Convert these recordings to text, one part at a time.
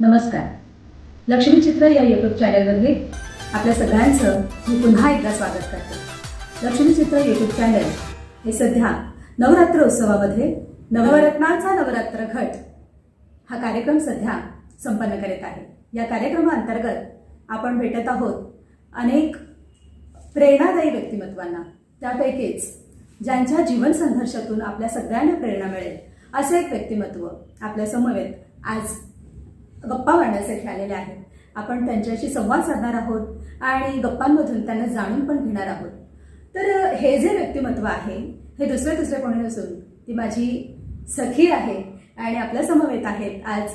नमस्कार. लक्ष्मी चित्र या यूट्यूब चॅनलमध्ये आपल्या सगळ्यांचं मी पुन्हा एकदा स्वागत करते. लक्ष्मी चित्र यूट्यूब चॅनल हे सध्या नवरात्र उत्सवामध्ये नवरत्नाचा नवरात्र घट हा कार्यक्रम सध्या संपन्न करीत आहे. या कार्यक्रमाअंतर्गत आपण भेटत आहोत अनेक प्रेरणादायी व्यक्तिमत्वांना. त्यापैकीच ज्यांच्या जीवन संघर्षातून आपल्या सगळ्यांना प्रेरणा मिळेल असे एक व्यक्तिमत्व आपल्या समवेत आज गप्पा मारण्यासाठी आलेले आहेत. आपण त्यांच्याशी संवाद साधणार आहोत आणि गप्पांमधून त्यांना जाणून पण घेणार आहोत. तर हे जे व्यक्तिमत्व आहे हे दुसरे कोणी नसून ती माझी सखी आहे आणि आपल्या समवेत आहेत आज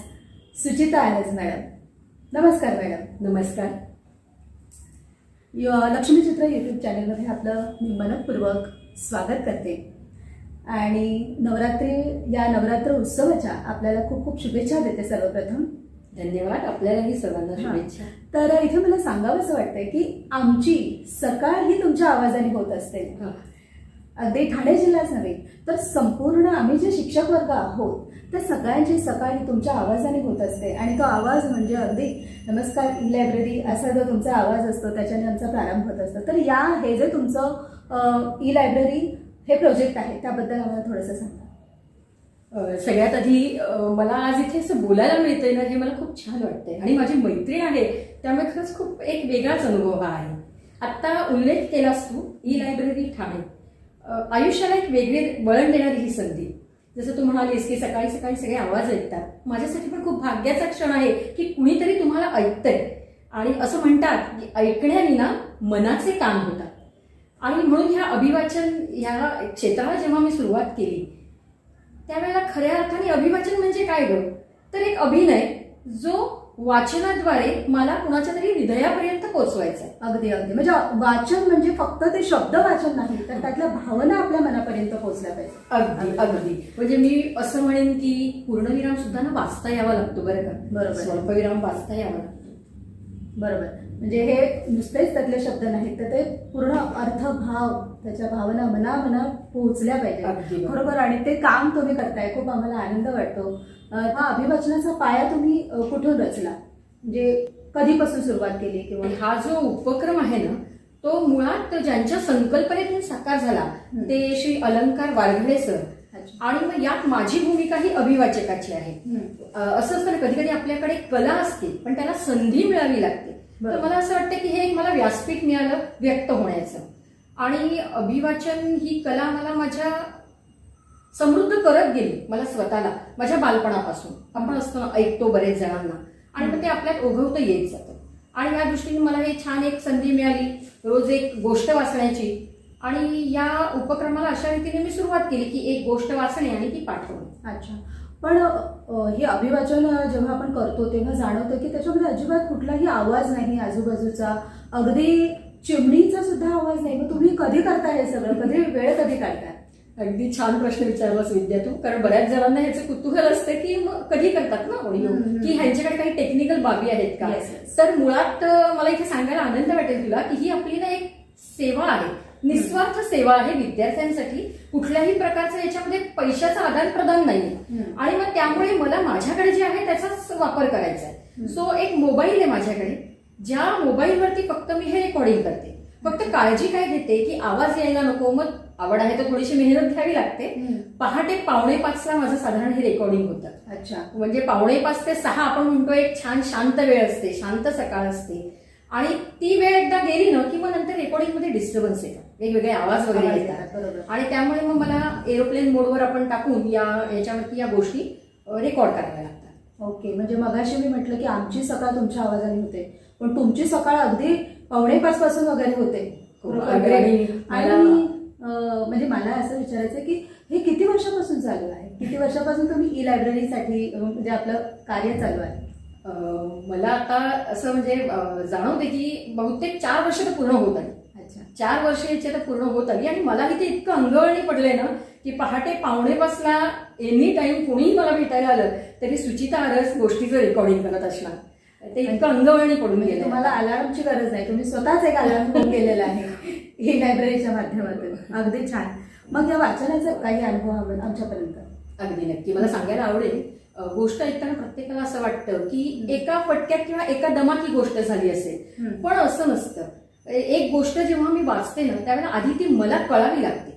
सुचिता आरज मॅडम. नमस्कार मॅडम. नमस्कार. लक्ष्मी चित्र यूट्यूब चॅनलमध्ये आपलं मी मनपूर्वक स्वागत करते आणि नवरात्र उत्सवाच्या आपल्याला खूप खूप शुभेच्छा देते. सर्वप्रथम धन्यवाद. आपल्यालाही सर्वांना शुभेच्छा. तर इथे मला सांगावं असं वाटतंय की आमची सकाळ ही तुमच्या आवाजाने होत असते. अगदी ठाणे जिल्हाच नव्हे तर संपूर्ण आम्ही जे शिक्षक वर्ग आहोत त्या सगळ्यांची सकाळ ही तुमच्या आवाजाने होत असते आणि तो आवाज म्हणजे अगदी नमस्कार ई लायब्ररी असा जो तुमचा आवाज असतो त्याच्याने आमचा प्रारंभ होत असतो. तर हे जे तुमचं ई लायब्ररी हे प्रोजेक्ट आहे त्याबद्दल आम्हाला थोडंसं सांगा. सगळ्यात आधी मला आज इथे असं बोलायला मिळतंय ना हे मला खूप छान वाटतंय आणि माझी मैत्रीण आहे त्यामुळे खरंच खूप एक वेगळाच अनुभव हा आहे. आत्ता उल्लेख केलास तू ई लायब्ररी ठाणे. आयुष्याला एक वेगळे वळण देणारी ही संधी. जसं तू म्हणालीस की सकाळी सकाळी सगळे आवाज ऐकतात. माझ्यासाठी पण खूप भाग्याचा क्षण आहे की कुणीतरी तुम्हाला ऐकतंय आणि असं म्हणतात की ऐकण्याने ना मनाचे काम होतात. आणि म्हणून ह्या अभिवाचन ह्या क्षेत्राला जेव्हा मी सुरुवात केली त्यावेळेला खऱ्या अर्थाने अभिवाचन म्हणजे काय ग तर एक अभिनय जो वाचनाद्वारे मला कुणाच्या तरी हृदयापर्यंत पोहोचवायचा आहे. अगदी अगदी म्हणजे वाचन म्हणजे फक्त ते शब्द वाचन नाही तर त्यातल्या भावना आपल्या मनापर्यंत पोहोचल्या पाहिजे. अगदी अगदी म्हणजे मी असं म्हणेन की पूर्णविराम सुद्धा ना वाचता यावा लागतो बरं का. बरोबर. स्वल्पविराम वाचता यावा लागतो. बरोबर. म्हणजे हे नुसतेच त्यातले शब्द नाहीत तर ते पूर्ण अर्थ भाव त्याच्या भावना मना पोहोचल्या पाहिजे. बरोबर. आणि ते काम तुम्ही करताय खूप आम्हाला आनंद वाटतो. हा अभिवाचनाचा पाया तुम्ही कुठून रचला म्हणजे कधीपासून सुरुवात केली किंवा हा जो उपक्रम आहे ना तो मुळात ज्यांच्या संकल्पनेतून साकार झाला ते श्री अलंकार वारघडे सर. आणि मग यात माझी भूमिका ही अभिवाचकाची आहे. असं असतं ना कधी कधी आपल्याकडे कला असते पण त्याला संधी मिळावी लागते. तर मला असं वाटतं की हे एक मला व्यासपीठ मिळालं व्यक्त होण्याचं आणि अभिवाचन ही कला मला माझ्या समृद्ध करत गेली मला स्वतःला माझ्या बालपणापासून. आपण असतो ऐकतो बरेच जणांना आणि मग ते आपल्यात ओघवतं येत जातं आणि या दृष्टीने मला हे छान एक संधी मिळाली रोज एक गोष्ट वाचण्याची. आणि या उपक्रमाला अशा रीतीने मी सुरुवात केली की एक गोष्ट वाचणे आणि ती पाठवणे. अच्छा. पण हे अभिवाचन जेव्हा आपण करतो तेव्हा जाणवतं की त्याच्यामध्ये अजिबात कुठलाही आवाज नाही आजूबाजूचा. अगदी चिमणीचा सुद्धा आवाज नाही. मग तुम्ही कधी करता हे सगळं कधी काढता? अगदी छान प्रश्न विचारलास विद्या तू. कारण बऱ्याच जणांना ह्याचं कुतूहल असते की मग कधी करतात ना ऑडिओ की ह्यांच्याकडे काही टेक्निकल बाबी आहेत का. तर मुळात मला इथे सांगायला आनंद वाटेल तुला की ही आपली ना एक सेवा आहे. निस्वार्थ सेवा आहे विद्यार्थ्यांसाठी. कुठल्याही प्रकारचं याच्यामध्ये पैशाचं आदान प्रदान नाही आणि मग त्यामुळे मला माझ्याकडे जे आहे त्याचाच वापर करायचा आहे. सो एक मोबाईल आहे माझ्याकडे ज्या मोबाईलवरती फक्त मी हे रेकॉर्डिंग करते. फक्त काळजी काय घेते की आवाज यायला नको. मग आवड आहे तर थोडीशी मेहनत घ्यावी लागते. पहाटे 4:45 माझं साधारण हे रेकॉर्डिंग होतं. अच्छा. म्हणजे 5:45 ते 6 आपण म्हणतो एक छान शांत वेळ असते शांत सकाळ असते आणि ती वेळ एकदा गेली ना की मग नंतर रेकॉर्डिंग मध्ये डिस्टर्बन्स येतात वेगवेगळे आवाज वगैरे येतात आणि त्यामुळे मग मला एरोप्लेन मोडवर आपण टाकून याच्यावरती या गोष्टी रेकॉर्ड कराव्या लागतात. ओके. म्हणजे मगाशी मी म्हटलं की आमची सकाळ तुमच्या आवाजाने होते पण तुमची सकाळ अगदी 4:45 पासून वगैरे होते. आणि म्हणजे मला असं विचारायचं की हे किती वर्षापासून चालू आहे? किती वर्षापासून तुम्ही ई लायब्ररीसाठी म्हणजे आपलं कार्य चालू आहे? मला आता असं म्हणजे जाणवते की बहुतेक 4 वर्ष तर पूर्ण होत आली. अच्छा. 4 वर्ष याची आता पूर्ण होत आली आणि मला इथे इतकं अंगवळणी पडलंय ना की पहाटे 4:45 एनी टाइम कोणीही मला भेटायला आलं तरी सुचिता आरस गोष्टीचं रेकॉर्डिंग करत असणार. ते इतकं अंगवळणी पडून गेलं. तुम्हाला अलार्मची गरज नाही. तुम्ही स्वतःच एक अलार्म होऊन गेलेला आहे ही लायब्ररीच्या माध्यमातून. अगदी छान. मग या वाचनाचा काही अनुभव आमच्यापर्यंत? अगदी नक्की मला सांगायला आवडेल. गोष्ट ऐकताना प्रत्येकाला असं वाटतं की एका फटक्यात किंवा एका दमात ही गोष्ट झाली असेल, पण असं नसतं. एक गोष्ट जेव्हा मी वाचते ना त्यावेळेला आधी ती मला कळावी लागते.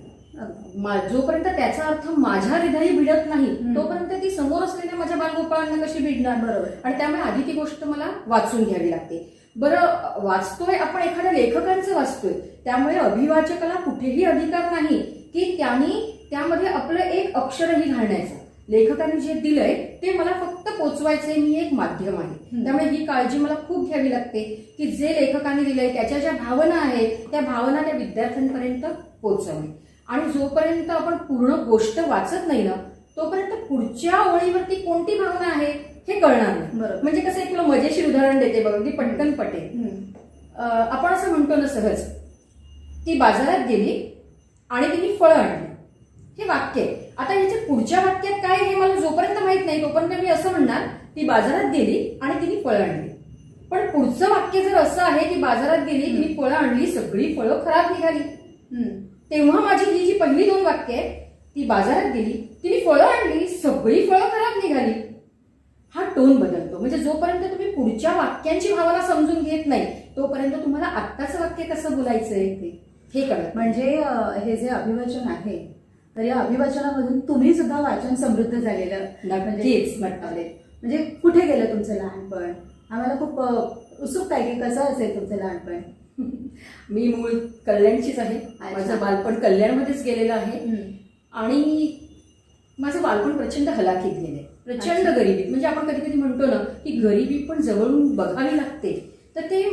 जोपर्यंत त्याचा अर्थ माझ्या हृदयाही भिडत नाही तोपर्यंत ती समोर असलेल्या माझ्या बालगोपाळांना कशी भिडणार. बरोबर. आणि त्यामुळे आधी ती गोष्ट मला वाचून घ्यावी लागते. बरं, वाचतोय आपण एखाद्या लेखकांचं वाचतोय, त्यामुळे अभिवाचकाला कुठेही अधिकार नाही की त्यांनी त्यामध्ये आपलं एक अक्षरही घालण्याचं. लेखकांनी जे दिलंय ते मला फक्त पोचवायचंय, मी एक माध्यम आहे. त्यामुळे ही काळजी मला खूप घ्यावी लागते की जे लेखकांनी दिलंय त्याच्या ज्या भावना आहेत त्या भावना त्या विद्यार्थ्यांपर्यंत पोहोचवणे. आणि जोपर्यंत आपण पूर्ण गोष्ट वाचत नाही ना तोपर्यंत पुढच्या ओळीवरती कोणती भावना आहे हे कळणार नाही. म्हणजे कसं एक तुला मजेशीर उदाहरण देते बघ, ती पटकन पटेल. आपण असं म्हणतो ना सहज, ती बाजारात गेली आणि तिने फळं आणली, हे वाक्य आहे. आता ह्याच्या पुढच्या वाक्यात काय हे मला जोपर्यंत माहित नाही तोपर्यंत मी असं म्हणणार ती बाजारात गेली आणि तिने फळं आणली. पण पुढचं वाक्य जर असं आहे की बाजारात गेली, तिने फळं आणली, सगळी फळं खराब निघाली, तेव्हा माझी ही जी पहिली दोन वाक्य आहेत, ती बाजारात गेली, तिने फळं आणली, सगळी फळं खराब निघाली, हा टोन बदलतो. म्हणजे जोपर्यंत तुम्ही पुढच्या वाक्यांची भावना समजून घेत नाही तोपर्यंत तुम्हाला आत्ताचं वाक्य कसं बोलायचंय हे कळत. म्हणजे हे जे अभिवाचन आहे तर या अभिवाचनामधून तुम्ही सुद्धा वाचन समृद्ध झालेलं म्हणजे कुठे गेलं तुमचं लहानपण? आम्हाला खूप उत्सुकता आहे की कसं असेल तुमचं लहानपण. मी मूळ कल्याणचीच आहे. माझं बालपण कल्याणमध्येच गेलेलं आहे आणि माझं बालपण प्रचंड हलाखीत गेलंय, प्रचंड गरिबीत. म्हणजे आपण कधी कधी म्हणतो ना की गरिबी पण जवळून बघावी लागते, तर ते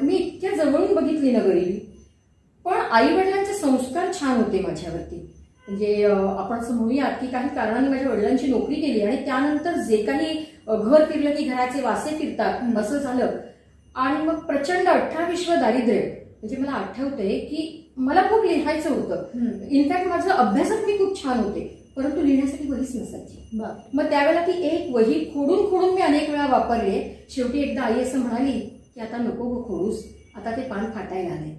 मी इतक्या जवळून बघितली ना गरिबी. पण आई वडिलांचे संस्कार छान होते माझ्यावरती. म्हणजे आपण असं म्हणूयात की काही कारणाने माझ्या वडिलांची नोकरी केली आणि त्यानंतर जे काही घर फिरलं की घराचे वासे फिरतात असं झालं. आणि मग प्रचंड 28 दारिद्र्य. म्हणजे मला आठवतंय की मला खूप लिहायचं होतं. इनफॅक्ट माझं अभ्यासात मी खूप छान होते, परंतु लिहिण्यासाठी वहीच नसायची. मग त्यावेळेला ती एक वही खोडून खोडून मी अनेक वेळा वापरली. शेवटी एकदा आई असं म्हणाली की आता नको गो खोडूस, आता ते पान फाटायला आले.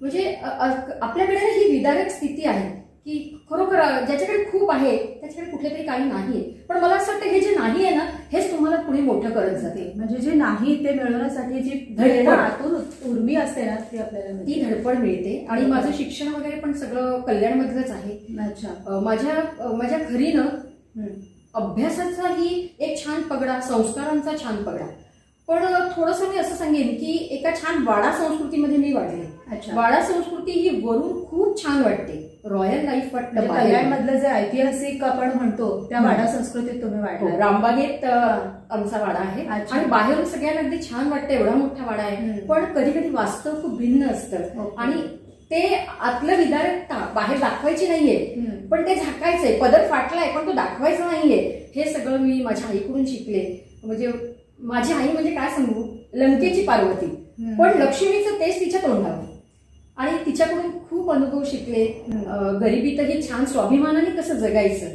म्हणजे आपल्याकडे ही विदारक स्थिती आहे की खरोखर ज्याच्याकडे खूप आहे त्याच्याकडे कुठले तरी काही नाही. पण मला असं वाटतं हे जे नाही आहे ना हेच तुम्हाला पुढे मोठं करत जाते. म्हणजे जे नाही ते मिळवण्यासाठी जी धडपड आतून उर्मी असते ना ती आपल्याला ती धडपड मिळते. आणि माझं शिक्षण वगैरे पण सगळं कल्याणमधलंच आहे. अच्छा. माझ्या घरी ना अभ्यासाचाही एक छान पगडा, संस्कारांचा छान पगडा. पण थोडंसं मी असं सांगेन की एका छान वाडा संस्कृतीमध्ये मी वाढले. वाडा संस्कृती ही वरून खूप छान वाटते, रॉयल लाईफ वाटतं. कल्याणमधलं जे ऐतिहासिक आपण म्हणतो त्या वाडा संस्कृतीत तुम्ही वाढला. रामबागेत आमचा वाडा आहे आणि बाहेरून सगळ्यांना अगदी छान वाटतं, एवढा मोठा वाडा आहे. पण कधी कधी वास्तव खूप भिन्न असतं आणि ते आतलं विदारकता बाहेर दाखवायची नाहीये, पण ते झाकायचंय. पदर फाटलाय पण तो दाखवायचा नाहीये. हे सगळं मी माझ्या आईकडून शिकले. म्हणजे माझी आई म्हणजे काय सांगू, लंकेची पार्वती, पण लक्ष्मीचं तेच तिच्या तोंडावर. आणि तिच्याकडून खूप अनुभव शिकले. गरिबीतही छान स्वाभिमानाने कसं जगायचं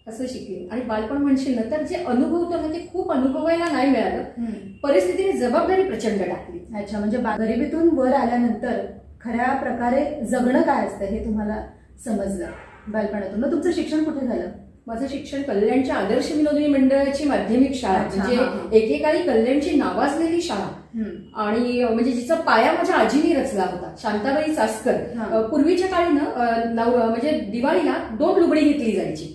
असं शिकले. आणि बालपण म्हणशील ना तर जे अनुभवतो ना ते खूप अनुभवायला नाही मिळालं. परिस्थितीने जबाबदारी प्रचंड टाकली. अच्छा. म्हणजे गरिबीतून वर आल्यानंतर खऱ्या प्रकारे जगणं काय असतं हे तुम्हाला समजलं बालपणातून. मग तुमचं शिक्षण कुठे झालं? माझं शिक्षण कल्याणच्या आदर्श विनोदी मंडळाची माध्यमिक शाळा, म्हणजे एकेकाळी कल्याणची नावाजलेली शाळा. आणि म्हणजे जिचा पाया माझ्या आजीने रचला होता, शांताबाई चासकर. पूर्वीच्या काळी ना म्हणजे दिवाळीला 2 लुगडी घेतली जायची,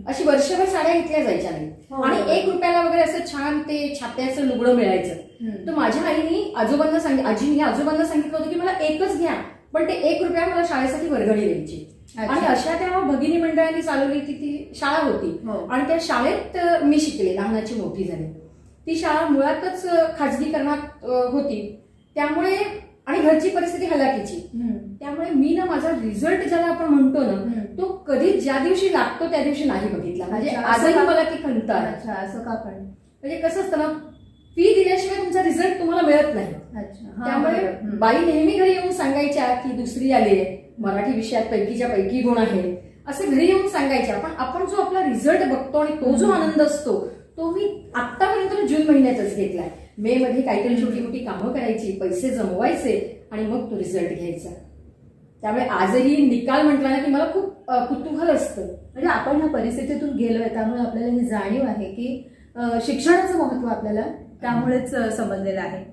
अशी वर्षभर साड्या घेतल्या जायच्या नाही. आणि 1 रुपयाला वगैरे असं छान ते छाप्याचं लुगडं मिळायचं. तर माझ्या आजीने आजोबांना सांगितलं होतं की मला एकच घ्या, पण ते 1 रुपया मला शाळेसाठी वर्गणी द्यायची. आणि अशा त्या भगिनी मंडळांनी चालवली ती शाळा होती. आणि त्या शाळेत मी शिकले, लहानाची मोठी झाली. ती शाळा मुळातच खाजगीकरणात होती, त्यामुळे आणि घरची परिस्थिती हलाखीची. त्यामुळे मी ना माझा रिझल्ट ज्याला आपण म्हणतो ना तो कधी ज्या दिवशी लागतो त्या दिवशी नाही बघितला. म्हणजे आजही मला ती खंत आहे. असं का? पण म्हणजे कसं असतं ना, फी दिल्याशिवाय तुमचा रिझल्ट तुम्हाला मिळत नाही. त्यामुळे बाई नेहमी घरी येऊन सांगायच्या की दुसरी आली, मराठी विषयात पैकीच्या पैकी गुण आहे, असं घरी येऊन सांगायच्या. पण आपण जो आपला रिझल्ट बघतो आणि तो जो आनंद असतो तो मी आतापर्यंत जून महिन्यातच घेतलाय. मे मध्ये काहीतरी छोटी मोठी कामं करायची, पैसे जमवायचे आणि मग तो रिझल्ट घ्यायचा. त्यामुळे आजही निकाल म्हटला ना की मला खूप कुतूहल असतं. म्हणजे आपण ह्या परिस्थितीतून गेलोय त्यामुळे आपल्याला ही जाणीव आहे की शिक्षणाचं महत्व आपल्याला त्यामुळेच समजलेलं आहे.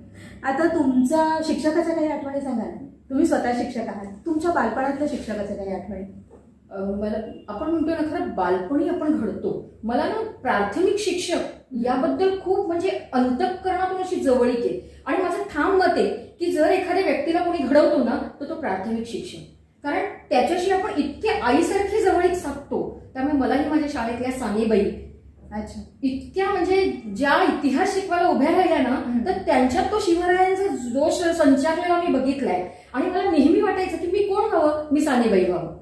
आता तुमच्या शिक्षकाच्या काही आठवणी सांगा ना. तुम्ही स्वतः शिक्षक आहात, तुमच्या बालपणातल्या शिक्षकाच्या काही आठवणी? मला आपण म्हणतो ना खरं बालपणी आपण घडतो. मला ना प्राथमिक शिक्षक याबद्दल खूप म्हणजे अंतःकरणातून अशी जवळीक आहे आणि माझं ठाम मत आहे की जर एखाद्या व्यक्तीला कोणी घडवतो ना तर तो प्राथमिक शिक्षक, कारण त्याच्याशी आपण इतके आईसारखी जवळीक साधतो. त्यामुळे मलाही माझ्या शाळेतल्या सानेबाई अच्छा, इतक्या म्हणजे ज्या इतिहास शिकवायला उभ्या राहिल्या ना तर त्यांच्यात तो शिवरायांचा जोश संचारलेला मी बघितलाय आणि मला नेहमी वाटायचं की मी कोण व्हावं, मी सानेबाई व्हावं.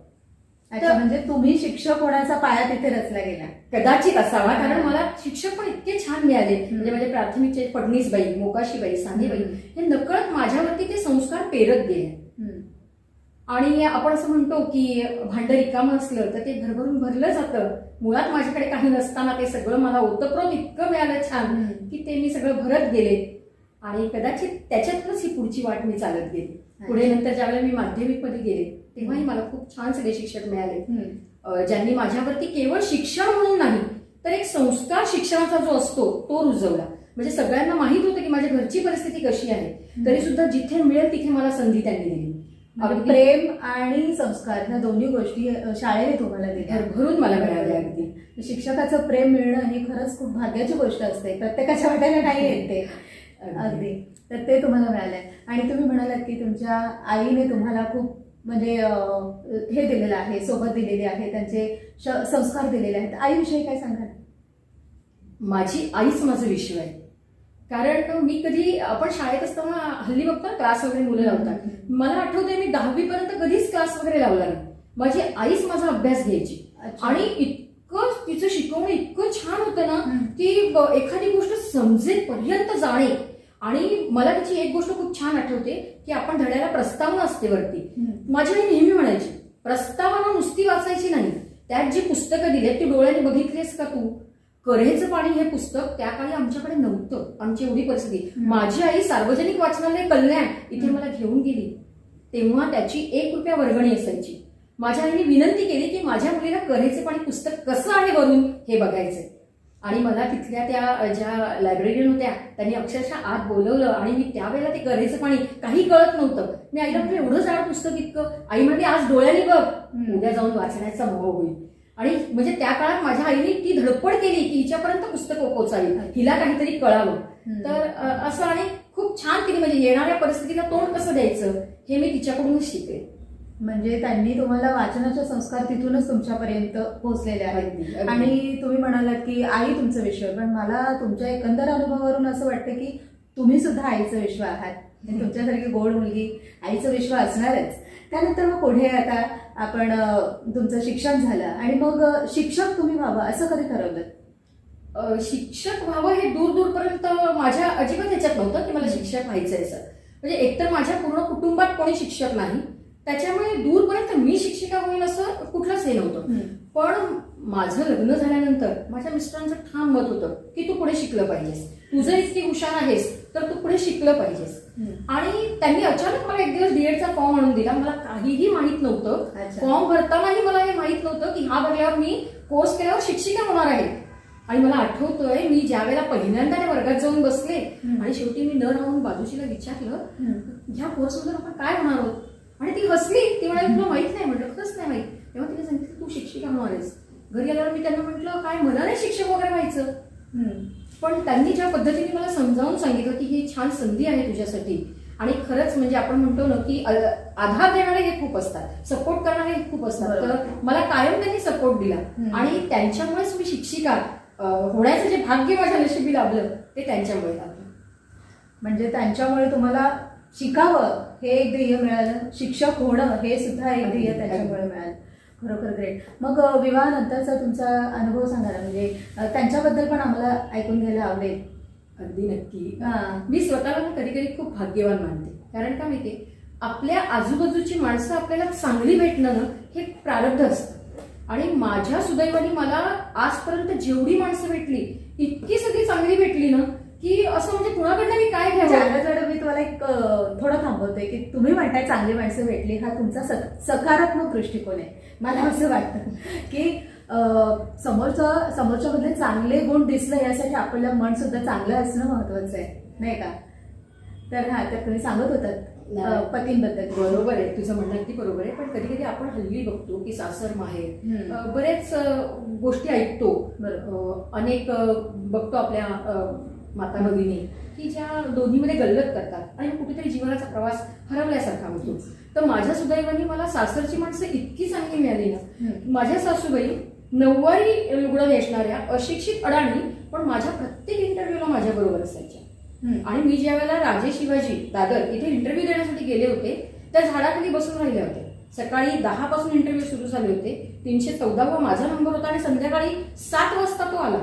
अच्छा. म्हणजे तुम्ही शिक्षक होण्याचा पाया तिथे रचला गेला. कदाचित असावा, कारण मला शिक्षक पण इतके छान मिळाले. म्हणजे माझे प्राथमिकचे फडणीसबाई, मोकाशीबाई, सानेबाई हे नकळत माझ्यावरती ते संस्कार पेरत गेले. आणि आपण असं म्हणतो की भांड रिकामं असलं तर ते भरभरून भरलं जातं. मुळात माझ्याकडे काही नसताना ते सगळं मला ओतप्रोत इतकं मिळालं छान की ते मी सगळं भरत गेले आणि कदाचित त्याच्यातूनच ही पुढची वाट मी चालत गेली. पुढे नंतर ज्यावेळेला मी माध्यमिक मध्ये गेले तेव्हाही मला खूप छान सगळे शिक्षक मिळाले ज्यांनी माझ्यावरती केवळ शिक्षण म्हणून नाही तर एक संस्कार शिक्षणाचा जो असतो तो रुजवला. म्हणजे सगळ्यांना माहित होतं की माझ्या घरची परिस्थिती कशी आहे, तरी सुद्धा जिथे मिळेल तिथे मला संधी त्यांनी दिली. प्रेम आणि संस्कार ह्या दोन्ही गोष्टी शाळेने तुम्हाला दिल्या, भरभरून मला मिळाल्या. अगदी शिक्षकाचं प्रेम मिळणं ही खरंच खूप भाग्याची गोष्ट असते, प्रत्येकाच्या वाट्याला नाही येत ते. अगदी. तर ते तुम्हाला मिळालंय. आणि तुम्ही म्हणालात की तुमच्या आईने तुम्हाला खूप म्हणजे हे दिलेलं आहे, सोबत दिलेली आहे, त्यांचे संस्कार दिलेले आहेत. आईविषयी काय सांगाल? माझी आईच माझं विश्व आहे. कारण मी कधी आपण शाळेत असताना हल्ली बघतो क्लास वगैरे मुलं लावतात. मला आठवतंय मी 10वी पर्यंत कधीच क्लास वगैरे लावला नाही. माझी आईच माझा अभ्यास घ्यायची आणि इतकं तिचं शिकवणं इतकं छान होतं ना की एखादी गोष्ट समजेपर्यंत जाणे. आणि मला त्याची एक गोष्ट खूप छान आठवते की आपण धड्याला प्रस्तावना असते वरती. माझी आई नेहमी म्हणायची प्रस्तावना नुसती वाचायची नाही, त्यात जी पुस्तकं दिली ती डोळ्याने बघितलीस का तू? कऱ्हेचं पाणी हे पुस्तक त्या काळी आमच्याकडे नव्हतं, आमची एवढी परिस्थिती. माझी आई सार्वजनिक वाचनालय कल्याण इथे मला घेऊन गेली तेव्हा त्याची 1 रुपया वर्गणी असायची. माझ्या आईने विनंती केली की माझ्या मुलीला कऱ्हेचे पाणी पुस्तक कसं आहे वरून हे बघायचंय. आणि मला तिथल्या त्या ज्या लायब्ररीयन होत्या त्यांनी अक्षरशः आत बोलवलं आणि मी त्यावेळेला ते कऱ्हेचं पाणी काही कळत नव्हतं. मी आईला म्हटलं एवढं जाड पुस्तक इतकं. आई म्हणजे आज डोळ्याने बघ, उद्या जाऊन वाचण्याचा मोह होईल. आणि म्हणजे त्या काळात माझ्या आईने ती धडपड केली की हिच्यापर्यंत पुस्तकं पोचावी, हिला काहीतरी कळावं. तर असं आणि खूप छान तिने म्हणजे येणाऱ्या परिस्थितीला तोंड कसं द्यायचं हे मी तिच्याकडूनच शिकले. म्हणजे त्यांनी तुम्हाला वाचनाचे संस्कार तिथूनच तुमच्यापर्यंत पोहोचलेले आहेत. आणि तुम्ही म्हणालात की आई तुमचं विश्व, पण मला तुमच्या एकंदर अनुभवावरून असं वाटतं की तुम्ही सुद्धा आईचं विश्व आहात. तुमच्यासारखी गोड मुलगी आईचं विश्व असणारच. त्यानंतर मग पुढे आता आपण तुमचं शिक्षण झालं आणि मग शिक्षक तुम्ही व्हावं असं कधी ठरवलं? शिक्षक व्हावं हे दूर दूरपर्यंत माझ्या अजिबात ह्याच्यात नव्हतं की मला शिक्षक व्हायचंय असं. म्हणजे एकतर माझ्या पूर्ण कुटुंबात कोणी शिक्षक नाही, त्याच्यामुळे दूरपर्यंत मी शिक्षिका होईल असं कुठलंच हे नव्हतं. पण माझं लग्न झाल्यानंतर माझ्या मिस्टरांचं ठाम मत होतं की तू पुढे शिकलं पाहिजेस, तू जर इतकी हुशार आहेस तर तू पुढे शिकलं पाहिजेस. आणि त्यांनी अचानक मला एक दिवस डीएडचा फॉर्म आणून दिला. मला काहीही माहित नव्हतं. फॉर्म भरतानाही मला हे माहित नव्हतं की हा भरल्यावर मी कोर्स केल्यावर शिक्षिका होणार आहे. आणि मला आठवतोय मी ज्या वेळेला पहिल्यांदा त्या वर्गात जाऊन बसले आणि शेवटी मी न राहून बाजूशीला विचारलं ह्या कोर्समधून आपण काय होणार आहोत, आणि ती हसली. ती म्हणाली तुला माहित नाही. म्हटलं खरंच नाही माहित. तेव्हा तिने सांगितलं तू शिक्षिका होणार आहेस. घरी आल्यावर मी त्यांना म्हटलं काय मला नाही शिक्षक वगैरे व्हायचं. पण त्यांनी ज्या पद्धतीने मला समजावून सांगितलं की ही छान संधी आहे तुझ्यासाठी. आणि खरंच म्हणजे आपण म्हणतो ना की आधार देणारे हे खूप असतात, सपोर्ट करणारे हे खूप असतात. तर मला कायम त्यांनी सपोर्ट दिला आणि त्यांच्यामुळेच मी शिक्षिका होण्याचं जे भाग्य माझ्या नशिबी लाभलं ते त्यांच्यामुळे लाभलं. म्हणजे त्यांच्यामुळे तुम्हाला शिकावं हे एक ध्येय मिळालं, शिक्षक होणं हे सुद्धा एक ध्येय त्यांच्यामुळे मिळालं. खरोखर ग्रेट. मग विवाहानंतरचा तुमचा अनुभव सांगा ना, म्हणजे त्यांच्याबद्दल पण आम्हाला ऐकून घ्यायला आवडेल. अगदी नक्की. मी स्वतःला कधी कधी खूप भाग्यवान मानते. कारण का माहिती, आपल्या आजूबाजूची माणसं आपल्याला चांगली भेटणं ना हे प्रारब्ध असतं. आणि माझ्या सुदैवाने मला आजपर्यंत जेवढी माणसं भेटली इतकी सगळी चांगली भेटली ना की असं म्हणजे कुणाकडनं मी काय घ्यावं. मॅडम मी तुम्हाला एक थोडं थांबवते की तुम्ही म्हणताय चांगली माणसं भेटली, हा तुमचा सकारात्मक दृष्टिकोन आहे. मला असं वाटतं की समोरच्या मधले चांगले गुण दिसले यासाठी आपलं मन सुद्धा चांगलं असणं महत्वाचं आहे, नाही का? तर हा, तर तुम्ही सांगत होतात पतींबद्दल. बरोबर आहे, तुझं म्हणणं अगदी बरोबर आहे. पण कधी कधी आपण हल्ली बघतो की सासर माहेर बरेच गोष्टी ऐकतो. अनेक बघतो आपल्या माता भगिनी की ज्या दोन्हीमध्ये गल्लत करतात आणि कुठेतरी जीवनाचा प्रवास हरवल्यासारखा होतो. तर माझ्या सुदैवाने मला सासरची माणसं इतकी चांगली मिळाली ना. माझ्या सासूबाई 9वारी लुगडं नेसणाऱ्या अशिक्षित अडाणी, पण माझ्या प्रत्येक इंटरव्ह्यूला माझ्या बरोबर असायच्या. आणि मी ज्या वेळेला राजे शिवाजी दादर इथे इंटरव्ह्यू देण्यासाठी गेले होते, त्या झाडाखाली बसून राहिल्या होत्या. सकाळी 10 पासून इंटरव्ह्यू सुरू झाले होते. 314वा माझा नंबर होता आणि संध्याकाळी 7 वाजता तो आला.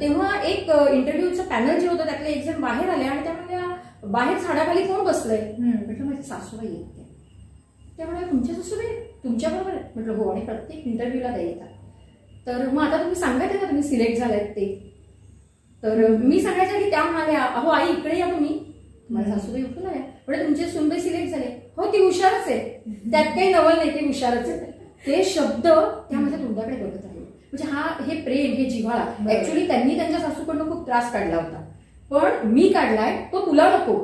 तेव्हा एक इंटरव्ह्यूचं पॅनल जे होतं त्यातले एक जण बाहेर आले आणि त्यामुळे बाहेर झाडाखाली कोण बसलंय? म्हटलं माझी सासूबाई येते. त्यामुळे तुमच्या सासूबाई तुमच्या बरोबर आहे? म्हटलं हो, आणि प्रत्येक इंटरव्ह्यूला त्या येतात. तर मग आता तुम्ही सांगायचं का तुम्ही सिलेक्ट झालात ते? तर मी सांगायच्या की त्या म्हणाल्या, अहो आई इकडे या तुम्ही. माझ्या सासूबाई उठून आल्या, म्हणजे तुमचे सुनबाई सिलेक्ट झाले. हो, ती हुशारच आहे, त्यात काही नवल नाही, ती हुशारच आहे. ते शब्द त्या माझ्या तोंडाकडे बघत आहे. म्हणजे हे प्रेम, हे जिव्हाळा ऍक्च्युली त्यांनी त्यांच्या सासूकडनं खूप त्रास काढला होता, पण मी काढलाय तो तुला नको,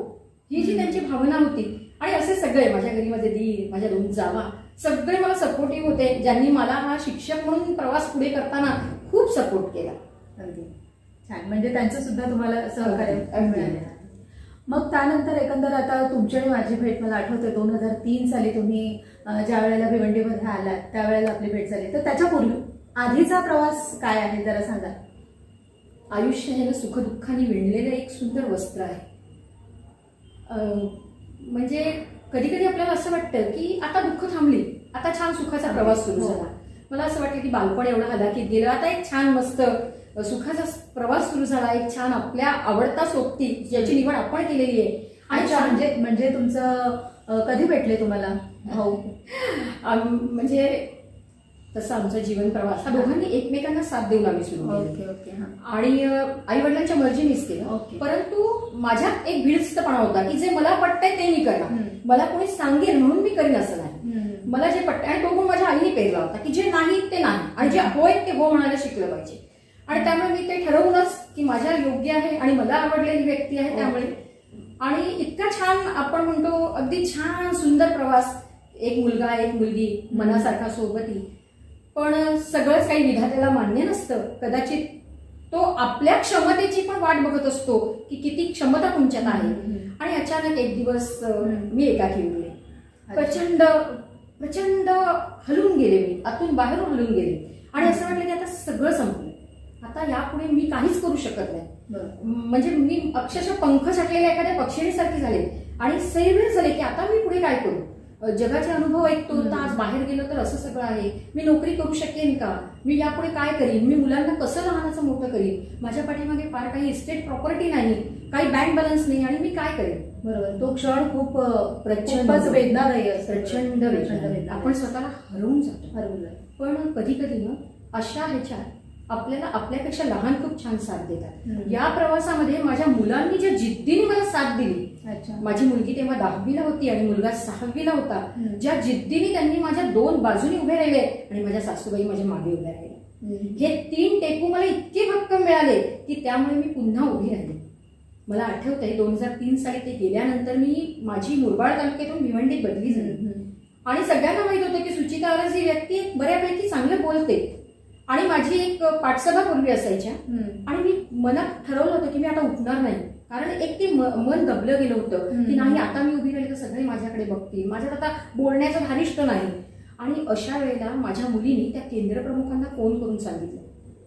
ही जी त्यांची भावना होती. आणि असे सगळे माझ्या घरी माझे दीर, माझ्या 2 जावा सगळे मला सपोर्टिव्ह होते, ज्यांनी मला हा शिक्षक म्हणून प्रवास पुढे करताना खूप सपोर्ट केला. अगदी छान. म्हणजे त्यांचं सुद्धा तुम्हाला सहकार्य मिळालं. मग त्यानंतर एकंदर आता तुमची आणि माझी भेट मला आठवते 2003 साली तुम्ही ज्या वेळेला भिवंडीमध्ये आलात त्यावेळेला आपली भेट झाली. तर त्याच्यापूर्वी आधीचा प्रवास काय आहे जरा सांगा. आयुष्य हे सुखदुःखाने विणलेलं एक सुंदर वस्त्र आहे. म्हणजे कधी कधी आपल्याला असं वाटतं की आता दुःख थांबली, आता छान सुखाचा प्रवास सुरू झाला. मला असं वाटतं की बालपण एवढं हलाखीत गेलं, आता एक छान मस्त सुखाचा प्रवास सुरू झाला. एक छान आपल्या आवडता सोबती ज्याची निवड आपण केलेली आहे. आणि म्हणजे तुमचं कधी भेटले तुम्हाला भाऊ? म्हणजे तसं आमचा जीवन प्रवास हा दोघांनी एकमेकांना साथ देऊन आम्ही सुरू केला. आणि आई वडिलांच्या मर्जीनेच केलं. परंतु माझ्यात एक भिडस्तपणा होता की जे मला पटतंय ते मी करणार, मला कोणी सांगेल म्हणून मी करीन असं नाही. मला जे पटतंय, आणि तो गुण माझ्या आईने पेरला होता की जे नाही ते नाही आणि जे होय ते हो म्हणायला शिकलं पाहिजे. आणि त्यामुळे मी ते ठरवूनच की माझ्या योग्य आहे आणि मला आवडलेली व्यक्ती आहे त्यामुळे. आणि इतका छान आपण म्हणतो अगदी छान सुंदर प्रवास, एक मुलगा एक मुलगी मनासारखा सोबती. पण सगळंच काही विधात्याला मान्य नसतं. कदाचित तो आपल्या क्षमतेची पण वाट बघत असतो की किती क्षमता तुमच्यात आहे. आणि अचानक एक दिवस मी एकाकी उरले. प्रचंड प्रचंड हलून गेले, मी आतून बाहेरून हलून गेले. आणि असं वाटलं की आता सगळं संपलं, आता यापुढे मी काहीच करू शकत नाही. म्हणजे मी अक्षरशः पंख छाटलेल्या एखाद्या पक्षीसारखी झाले आणि सैर झाले की आता मी पुढे काय करू. जगाचे अनुभव ऐकतो तर आज बाहेर गेलो तर असं सगळं आहे, मी नोकरी करू शकेन का, मी यापुढे काय करीन, मी मुलांना कसं लहानाचं मोठं करीन, माझ्या पाठीमागे फार काही इस्टेट प्रॉपर्टी नाही, काही बँक बॅलन्स नाही, आणि मी काय करेन. बरोबर, तो क्षण खूप प्रचंड वेदनादायी असतो. प्रचंड वेदना, आपण स्वतःला हरवून जातो. पण कधी कधी ना अशा ह्याच्यात आपल्याला आपल्यापेक्षा लहान खूप छान साथ देतात. या प्रवासामध्ये माझ्या मुलांनी ज्या जिद्दीने मला साथ दिली, माझी मुलगी तेव्हा 10वीला होती आणि मुलगा 6वीला होता, ज्या जिद्दीने त्यांनी माझ्या 2 बाजूने उभे राहिले आणि माझ्या सासूबाई माझ्या मागे उभ्या राहिल्या. हे 3 टेकू मला इतके भक्कम मिळाले की त्यामुळे मी पुन्हा उभी राहिले. मला आठवतंय 2003 साली ते गेल्यानंतर मी माझी मुरबाड तालुक्यातून भिवंडीत बदली झाली. आणि सगळ्यांना माहित होतं की सुचिता अरस ही व्यक्ती बऱ्यापैकी चांगलं बोलते. आणि माझी एक पाठसभा पूर्वी असायच्या आणि मी मनात ठरवलं होतं की मी आता उठणार नाही, कारण एक ते मन दबलं गेलं होतं की नाही आता मी उभी राहिली तर सगळे माझ्याकडे बघतील, माझ्यात आता बोलण्याचं धारिष्ट नाही. आणि अशा वेळेला माझ्या मुलीने त्या केंद्रप्रमुखांना फोन करून सांगितलं,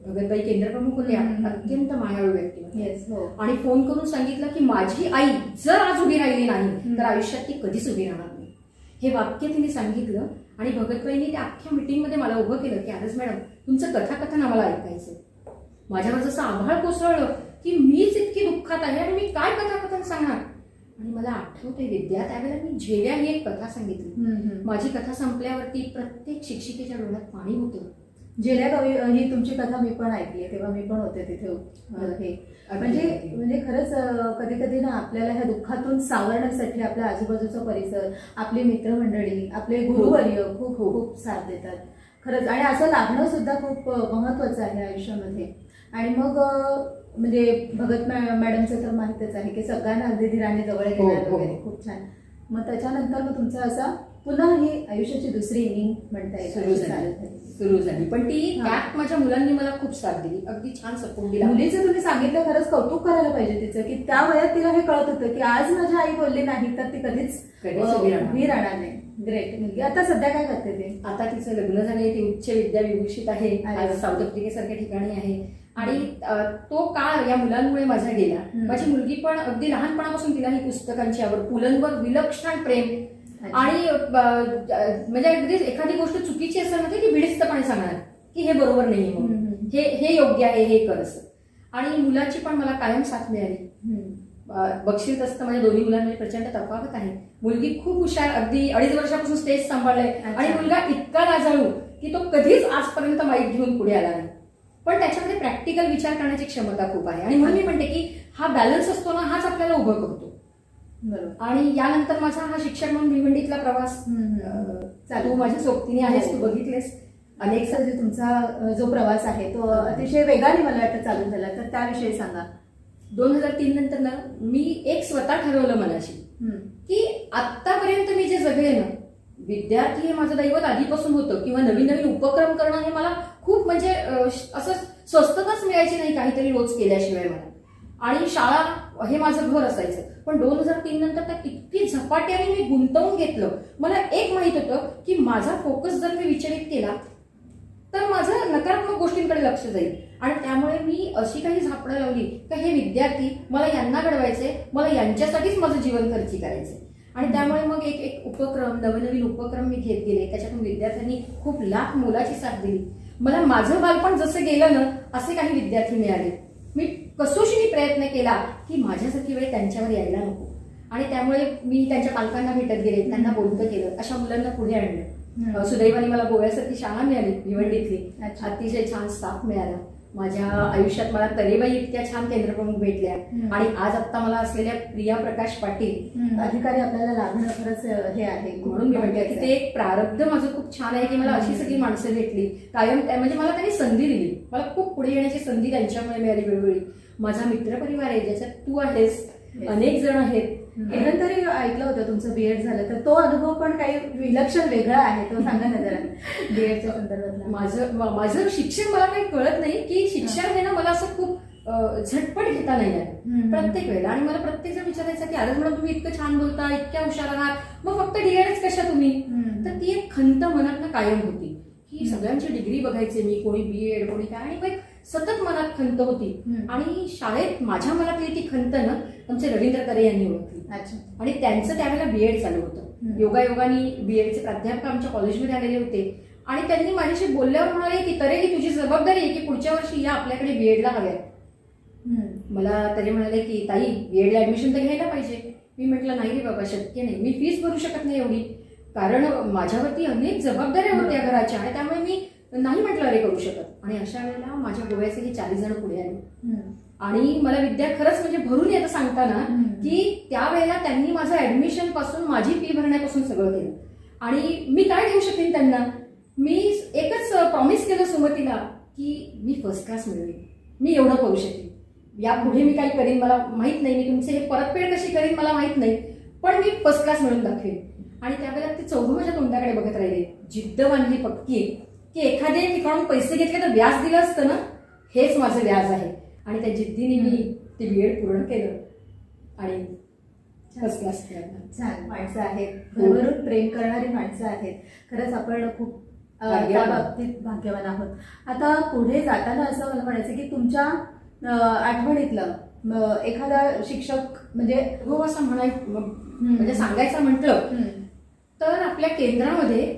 भगतबाई केंद्रप्रमुख होते, अत्यंत मायाळू व्यक्ती, आणि फोन करून सांगितलं की माझी आई जर आज उभी राहिली नाही तर आयुष्यात ती कधीच उभी राहणार नाही. हे वाक्य तिने सांगितलं आणि भगतबाईंनी त्या अख्ख्या मिटिंगमध्ये मला उभं केलं की आरस मॅडम तुमचं कथाकथन आम्हाला ऐकायचं. माझ्यावर जसं आभाळ कोसळलं की मीच इतकी दुःखात आहे आणि मी काय कथाकथन सांगणार. आणि मला आठवते विद्या त्यावेळेला मी झेव्या ही एक कथा सांगितली. माझी कथा संपल्यावरती प्रत्येक शिक्षिकेच्या डोळ्यात पाणी होतं. जेल्यागावी ही तुमची कथा मी पण ऐकली आहे, तेव्हा मी पण होते तिथे. हे म्हणजे खरंच कधी कधी ना आपल्याला ह्या दुःखातून सावरण्यासाठी आपल्या आजूबाजूचा परिसर, आपली मित्रमंडळी, आपले गुरुवर्य खूप खूप साथ देतात खरंच. आणि असं लागणं सुद्धा खूप महत्वाचं आहे आयुष्यामध्ये. आणि मग म्हणजे भगत मॅडमचं तर माहितच आहे की सगळ्यांना अगदी धीराने जवळ घेणार वगैरे, खूप छान. मग त्याच्यानंतर मग तुमचा असा पुन्हा ही आयुष्याची दुसरी इनिंग म्हणता येईल सुरू झाली. पण ती त्यात माझ्या मुलांनी मला खूप साथ दिली, अगदी छान सपोर्ट दिला. मुलीचं तुम्ही सांगितलं, खरंच कौतुक करायला पाहिजे तिचं की त्या वयात तिला हे कळत होतं की आज माझ्या आई बोलली नाही तर ती कधीच उभी राहणार नाही. ग्रेट मुलगी. आता सध्या काय करते ते? आता तिचं लग्न झाले, ती उच्च विद्या विभूषित आहे, आज साऊथ आफ्रिकेसारख्या ठिकाणी आहे. आणि तो काळ या मुलांमुळे माझा गेला. माझी मुलगी पण अगदी लहानपणापासून तिला ही पुस्तकांची आवड, पुलंवर विलक्षण प्रेम. आणि म्हणजे अगदी एखादी गोष्ट चुकीची असेल ना ती भिडस्तपणे सांगणार की हे बरोबर नाही, म्हणून हे योग्य आहे, हे कर असं. आणि मुलाची पण मला कायम साथ मिळाली. बक्षीस असतं माझ्या दोन्ही मुलांमध्ये प्रचंड तफावत आहे. मुलगी खूप हुशार, अगदी 2.5 वर्षापासून स्टेज सांभाळलंय. आणि मुलगा इतका लाजाळू की तो कधीच आजपर्यंत माईक घेऊन पुढे आला नाही. पण त्याच्यामध्ये प्रॅक्टिकल विचार करण्याची क्षमता खूप आहे. आणि म्हणून मी म्हणते की हा बॅलन्स असतो ना, हाच आपल्याला उभं करतो. आणि यानंतर माझा हा शिक्षक म्हणून भिवंडीतला प्रवास तू माझ्या सोबतीने आहेस, तू बघितलेस अनेक. तुमचा जो प्रवास आहे तो अतिशय वेगाने मला वाटतं चालू झाला, तर त्याविषयी सांगा. 2003 नंतर ना मी एक स्वतः ठरवलं मनाशी की आतापर्यंत मी जे जगले ना, विद्यार्थी हे माझं दैवत आधीपासून होतं, किंवा नवीन नवीन उपक्रम करणं हे मला खूप म्हणजे असं स्वस्तताच मिळायची नाही काहीतरी रोज केल्याशिवाय मला. आणि शाळा हे माझं घर असायचं. पण 2003 नंतर त्या इतकी झपाट्याने मी गुंतवून घेतलं. मला एक माहित होतं की माझा फोकस जर मी विचलित केला तर माझं नकारात्मक गोष्टींकडे लक्ष जाईल. आणि त्यामुळे मी अशी काही झापडं लावली की हे विद्यार्थी, मला यांना घडवायचे, मला यांच्यासाठीच माझं जीवन खर्ची करायचे. आणि त्यामुळे मग एक उपक्रम, नवनवीन उपक्रम मी घेत गेले. त्याच्यातून विद्यार्थ्यांनी खूप लाख मोलाची साथ दिली. मला माझं बालपण जसं गेलं ना, असे काही विद्यार्थी मिळाले. मी कसोशीने प्रयत्न केला की माझ्यासारखी वेळ त्यांच्यावर यायला नको. आणि त्यामुळे मी त्यांच्या पालकांना भेटत गेले, त्यांना बोलतं केलं, अशा मुलांना पुढे आणलं. सुदैवाने मला गोव्यासारखी शाळा मिळाली भिवंडीतली, अतिशय छान स्टाफ मिळाला. माझ्या आयुष्यात मला तरेबाई इतक्या छान केंद्रप्रमुख भेटल्या. आणि आज आता मला असलेल्या प्रिया प्रकाश पाटील अधिकारी आपल्याला लाभणं खरंच हे आहे. म्हणून मी म्हणते की ते एक प्रारब्ध माझं खूप छान आहे की मला अशी सगळी माणसं भेटली कायम. म्हणजे मला त्यांनी संधी दिली, मला खूप पुढे येण्याची संधी त्यांच्यामुळे मिळाली वेळोवेळी. माझा मित्रपरिवार आहे ज्याच्यात तू आहेस, अनेक जण आहेत. तरी ऐकलं होतं तुमचं बीएड झालं, तर तो अनुभव पण काही विलक्षण वेगळा आहे, तो सांगा ना जरा बीएडच्या संदर्भात. माझं शिक्षण मला काही कळत नाही की शिक्षण हे ना मला असं खूप झटपट घेता नाही आलं प्रत्येक वेळेला. आणि मला प्रत्येक जण विचारायचा की अरे म्हणून तुम्ही इतकं छान बोलता, इतक्या हुशार आहात, मग फक्त डीएडच कशा तुम्ही? तर ती एक खंत मनात कायम होती की सगळ्यांची डिग्री बघायचे मी, कोणी बीएड कोणी काय, आणि सतत मनात खंत होती. आणि शाळेत माझ्या मनातली ती खंत ना आमचे रवींद्र करे यांनी ओळखली. आणि त्यांचं त्यावेळेला बीएड चालू होतं. योगायोगाने बीएडचे प्राध्यापक आमच्या कॉलेजमध्ये आलेले होते. आणि त्यांनी माझ्याशी बोलल्यावर म्हणाले की तरे ही तुझी जबाबदारी आहे की पुढच्या वर्षी या आपल्याकडे बीएडला हव्या. मला तरी म्हणाले की ताई बीएडला ऍडमिशन तर घ्यायला पाहिजे. मी म्हटलं नाही रे बाबा, शक्य नाही, मी फीस भरू शकत नाही एवढी, कारण माझ्यावरती अनेक जबाबदाऱ्या होत्या घराच्या. आणि त्यामुळे मी नाही म्हटलं अरे करू शकत. आणि अशा वेळेला माझ्या गोव्याचे हे 40 जण पुढे आले. आणि मला विद्या खरंच म्हणजे भरून येतं सांगताना की त्यावेळेला त्यांनी माझं ऍडमिशन पासून, माझी फी भरण्यापासून सगळं केलं. आणि मी काय देऊ शकेन त्यांना? मी एकच प्रॉमिस केलं सुमतीला की मी फर्स्ट क्लास मिळवेन, मी एवढं करू शकेन. यापुढे मी काय करीन मला माहित नाही, मी तुमचे हे परतफेड कशी करीन मला माहित नाही, पण मी फर्स्ट क्लास मिळून दाखवेन. आणि त्यावेळेला ते चौघं माझ्या तोंडाकडे बघत राहिले. जिद्द बांधली पक्की की एखाद्या ठिकाणी पैसे घेतले तर व्याज दिलं असतं ना, हेच माझं व्याज आहे. आणि त्या जिद्दीने मी ते बीएड पूर्ण केलं आणि फर्स्ट क्लास केला. छान माणसं आहेत, घरभरून प्रेम करणारी माणसं आहेत. खरंच आपण खूप त्या बाबतीत भाग्यवान आहोत. आता पुढे जाताना असं मला म्हणायचं की तुमच्या आठवणीतलं एखादा शिक्षक म्हणजे हो असं म्हणजे सांगायचं म्हटलं तर आपल्या केंद्रामध्ये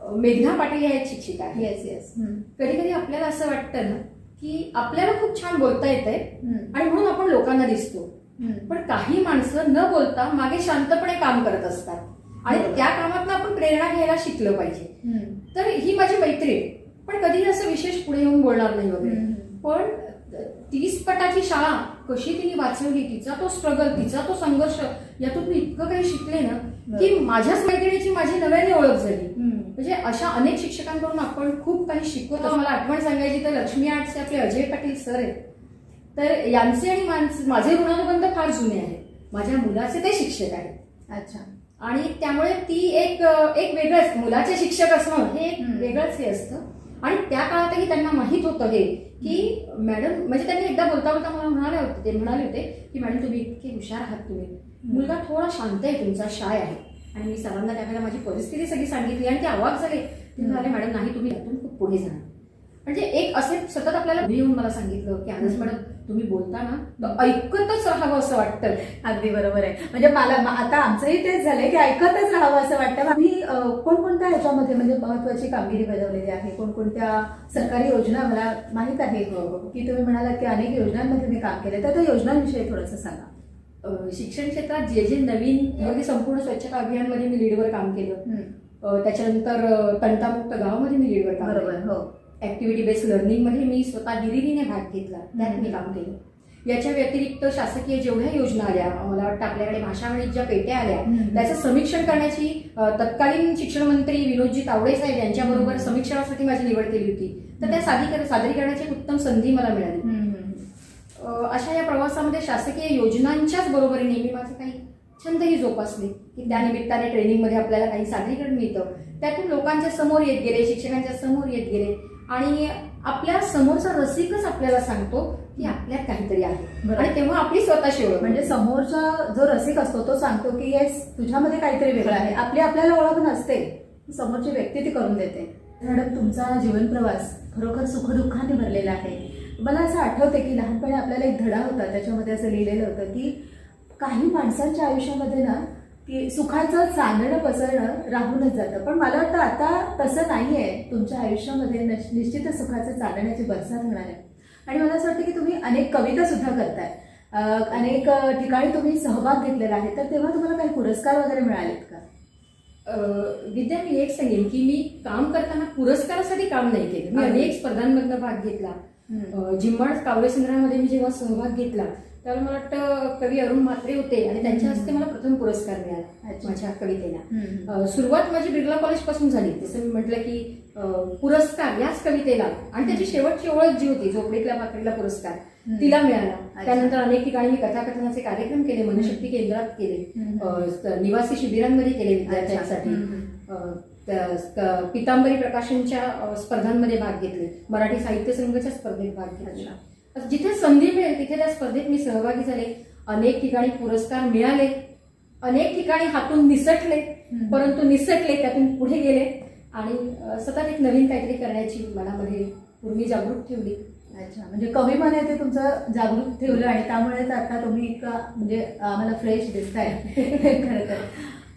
मेघना पाटील या एक शिक्षिका आहे. Yes yes. कधी कधी आपल्याला असं वाटतं ना की आपल्याला खूप छान बोलता येतंय आणि म्हणून आपण लोकांना दिसतो. पण काही माणसं न बोलता मागे शांतपणे काम करत असतात आणि त्या कामातनं आपण प्रेरणा घ्यायला शिकलं पाहिजे. तर ही माझी मैत्रीण पण कधी असं विशेष पुढे येऊन बोलणार नाही वगैरे. पण 30 पटाची शाळा कशी तिने वाचवली, तिचा तो स्ट्रगल, तिचा तो संघर्ष, यातून मी इतकं काही शिकले ना की माझ्याच मैत्रिणीची माझी नव्याने ओळख झाली. म्हणजे अशा अनेक शिक्षकांकडून आपण खूप काही शिकवतो. मला आठवण सांगायची तर लक्ष्मी आर्टचे आपले अजय पाटील सर आहेत, तर यांचे आणि माझे ऋणानुबंध फार जुने आहेत. माझ्या मुलाचे ते शिक्षक आहेत. अच्छा. आणि त्यामुळे ती एक वेगळंच मुलाचे शिक्षक असणं हे एक वेगळंच हे असतं. आणि त्या काळातही त्यांना माहित होतं हे की मॅडम, म्हणजे त्यांनी एकदा बोलता बोलता मला म्हणाले होते की मॅडम तुम्ही इतके हुशार आहात, तुम्ही मुलगा थोडा शांत आहे तुमचा, शाय आहे. आणि मी सरांना त्यावेळेला माझी परिस्थिती सगळी सांगितली आणि ते अवाक झाले. ते म्हणाले मॅडम नाही, तुम्ही यातून खूप पुढे जाणार. म्हणजे एक असे सतत आपल्याला येऊन मला सांगितलं की आनंद मॅडम तुम्ही बोलता ना तर ऐकतच राहावं असं वाटतं. अगदी बरोबर आहे. म्हणजे मला आता आमचंही तेच झालंय की ऐकतच राहावं असं वाटतं. आम्ही कोणकोणत्या ह्याच्यामध्ये म्हणजे महत्वाची कामगिरी बजावलेली आहे, कोणकोणत्या सरकारी योजना मला माहित आहे की तुम्ही म्हणालात की अनेक योजनांमध्ये मी काम केले, तर त्या योजनांविषयी थोडंसं सांगा. शिक्षण क्षेत्रात जे जे नवीन संपूर्ण स्वच्छता अभियानमध्ये मी लीडवर काम केलं. त्याच्यानंतर तंटामुक्त गावामध्ये मी लीडवर काम केलं. बरोबर. हो. ऍक्टिव्हिटी बेस्ड लर्निंग मध्ये मी स्वतः गिरिरीने भाग घेतला, त्यात मी काम केलं. याच्या व्यतिरिक्त शासकीय जेवढ्या योजना आल्या, मला वाटतं आपल्याकडे भाषागणित ज्या पेट्या आल्या त्याचं समीक्षण करण्याची तत्कालीन शिक्षण मंत्री विनोदजी तावडे साहेब यांच्याबरोबर समीक्षणासाठी माझी निवड केली होती. तर त्या सादरीकरणाची उत्तम संधी मला मिळाली. अशा या प्रवासामध्ये शासकीय योजनांच्याच बरोबरीने मी माझे काही छंदही जोपासले की त्या निमित्ताने ट्रेनिंगमध्ये आपल्याला काही सादरीकरण मिळतं, त्यातून लोकांच्या समोर येत गेले, शिक्षकांच्या समोर येत गेले आणि आपल्या समोरचा रसिकच आपल्याला सांगतो की आपल्यात काहीतरी आहे. आणि तेव्हा आपली स्वतःची ओळख, म्हणजे समोरचा जो रसिक असतो तो सांगतो की येस तुझ्यामध्ये काहीतरी वेगळं आहे. आपल्याला ओळख नसते, समोरची व्यक्ती ती करून देते. मॅडम, तुमचा जीवन प्रवास खरोखर सुखदुःखाने भरलेला आहे. मला असं आठवते की लहानपणी आपल्याला एक धडा होता, त्याच्यामध्ये असं लिहिलेलं होतं की काही माणसांच्या आयुष्यामध्ये ना की सुखाचं चांदणं पसरणं राहूनच जातं. पण मला वाटतं आता तसं नाही आहे. तुमच्या आयुष्यामध्ये निश्चितच सुखाचं चांदण्याची बरसात होणार आहे. आणि मला असं वाटतं की तुम्ही अनेक कविता सुद्धा करताय, अनेक ठिकाणी तुम्ही सहभाग घेतलेला आहे, तर तेव्हा तुम्हाला काही पुरस्कार वगैरे मिळालेत का? विद्या, मी एक सांगेन की मी काम करताना पुरस्कारासाठी काम नाही केलं. मी अनेक स्पर्धांमधनं भाग घेतला. जिम्माड काव्यसंग्रहामध्ये मी जेव्हा सहभाग घेतला त्यावेळेला मला वाटतं कवी अरुण म्हात्रे होते आणि त्यांच्या हस्ते मला प्रथम पुरस्कार मिळाला माझ्या कवितेला. सुरुवात माझी बिर्ला कॉलेज पासून झाली. जसं मी म्हटलं की पुरस्कार याच कवितेला आणि त्याची शेवटची ओळख जी होती, झोपडीतल्या भाकरीला पुरस्कार, तिला मिळाला. त्यानंतर अनेक ठिकाणी मी कथाकथनाचे कार्यक्रम केले, मनशक्ती केंद्रात केले, निवासी शिबिरांमध्ये केले विद्यार्थ्यांसाठी, पितांबरी प्रकाशनच्या स्पर्धांमध्ये भाग घेतले, मराठी साहित्य संघाच्या स्पर्धेत भाग घेतला. जिथे संधी मिळेल तिथे त्या स्पर्धेत मी सहभागी झाले. अनेक ठिकाणी पुरस्कार मिळाले, अनेक ठिकाणी हातून निसटले, परंतु निसटले त्यातून पुढे गेले आणि सतत एक नवीन काहीतरी करण्याची मनामध्ये पूर्वी जागृत ठेवली. अच्छा, म्हणजे कवी मन आहे ते तुमचं जागृत ठेवलं आणि त्यामुळेच आता तुम्ही इतका म्हणजे आम्हाला फ्रेश दिसताय खरं तर.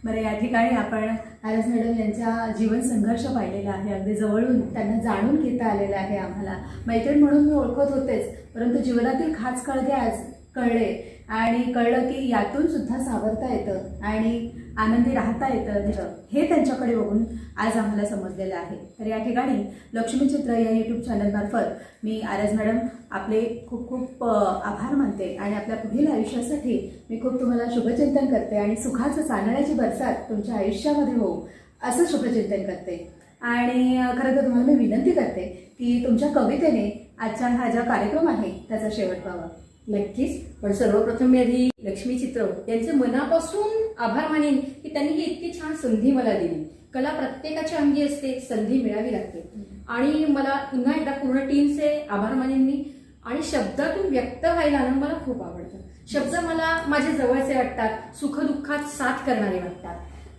बरं, या ठिकाणी आपण आरस मॅडम यांचा जीवन संघर्ष पाहिलेला आहे, अगदी जवळून त्यांना जाणून घेता आलेला आहे. आम्हाला मैत्रीण म्हणून मी ओळखत होतेच, परंतु जीवनातील खास कळगे आज कळले आणि कळलं की यातून सुद्धा सावरता येतं आणि आनंदी राहता येतं, हे त्यांच्याकडे बघून आज आम्हाला समजलेलं आहे. तर या ठिकाणी लक्ष्मी चित्र या यूट्यूब चॅनलमार्फत मी आरस मॅडम आपले खूप खूप आभार मानते आणि आपल्या पुढील आयुष्यासाठी मी खूप तुम्हाला शुभचिंतन करते आणि सुखाचं चांदण्याची बरसात तुमच्या आयुष्यामध्ये होऊ असं शुभचिंतन करते. आणि खरं तर तुम्हाला मी विनंती करते की तुमच्या कवितेने आजचा हा जो कार्यक्रम आहे त्याचा शेवट व्हावा. नक्कीच. पण सर्वप्रथम मी आधी लक्ष्मी चित्र यांचे मनापासून आभार मानेन की त्यांनी ही इतकी छान संधी मला दिली. कला प्रत्येकाच्या अंगी असते, संधी मिळावी लागते आणि मला पुन्हा एकदा पूर्ण टीमचे आभार मानेन मी. आणि शब्दातून व्यक्त व्हायला ना मला खूप आवडतं. शब्द मला माझे जवळचे वाटतात, सुखदुःखात साथ करणारे वाटतात.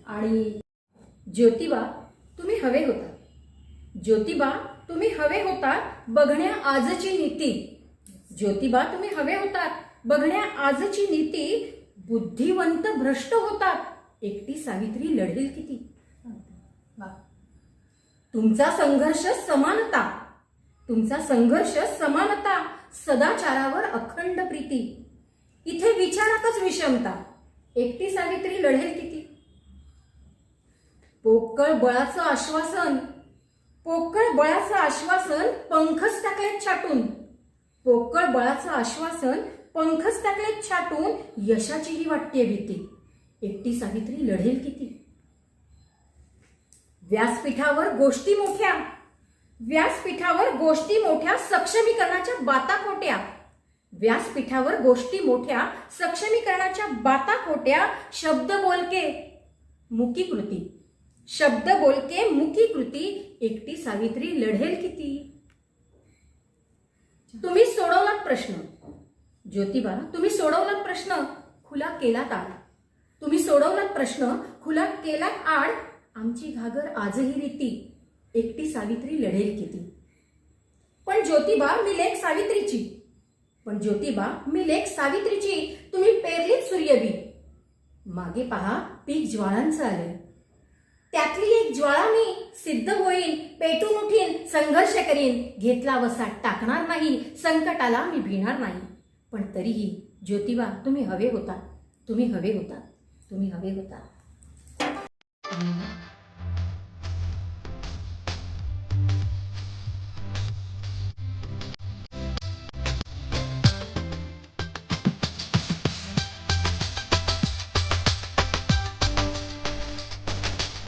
आणि ज्योतिबा तुम्ही हवे होता, ज्योतिबा तुम्ही हवे होता बघण्या आजची नीती, ज्योतिबा तुम्ही हवे होतात बघण्या आजची नीती, बुद्धिवंत भ्रष्ट होतात एकटी सावित्री लढेल किती. तुमचा संघर्ष समानता, तुमचा संघर्ष समानता, सदाचारावर अखंड प्रीती, इथे विचारातच विषमता एकटी सावित्री लढेल किती. पोकळ बळाचं आश्वासन, पोकळ बळाचं आश्वासन पंखच टाकलेत छाटून. पोकळ बळाचं आश्वासन पंखच टाकलेत छाटून. यशाचीही वाटते भीती. एकटी सावित्री लढेल किती. व्यासपीठावर गोष्टी मोठ्या. व्यासपीठावर गोष्टी मोठ्या सक्षमीकरणाच्या बाता खोट्या. व्यासपीठावर गोष्टी मोठ्या सक्षमीकरणाच्या बाता खोट्या. शब्द बोलके मुकी कृती. शब्द बोलके मुकी कृती. एकटी सावित्री लढेल किती. तुम्ही सोडवलात प्रश्न. ज्योतिबा तुम्ही सोडवलात प्रश्न, खुला केलात आड. तुम्ही सोडवलात प्रश्न, खुला केलात आड. आमची घागर आजही रीती. एकटी सावित्री लढेल किती. पण ज्योतिबा मी लेक सावित्रीची. पण ज्योतिबा मी लेक सावित्रीची. तुम्ही पेरलीत सूर्यबी. मागे पहा पीक ज्वाळांचं आलंय. त्यातली एक ज्वाळा मी. सिद्ध होईन, पेटून उठीन, संघर्ष करीन. घेतला वसा टाकणार नाही. संकटाला मी भिणार नाही. पण तरीही ज्योतिबा तुम्ही हवे होता. तुम्ही हवे होता. तुम्ही हवे होता.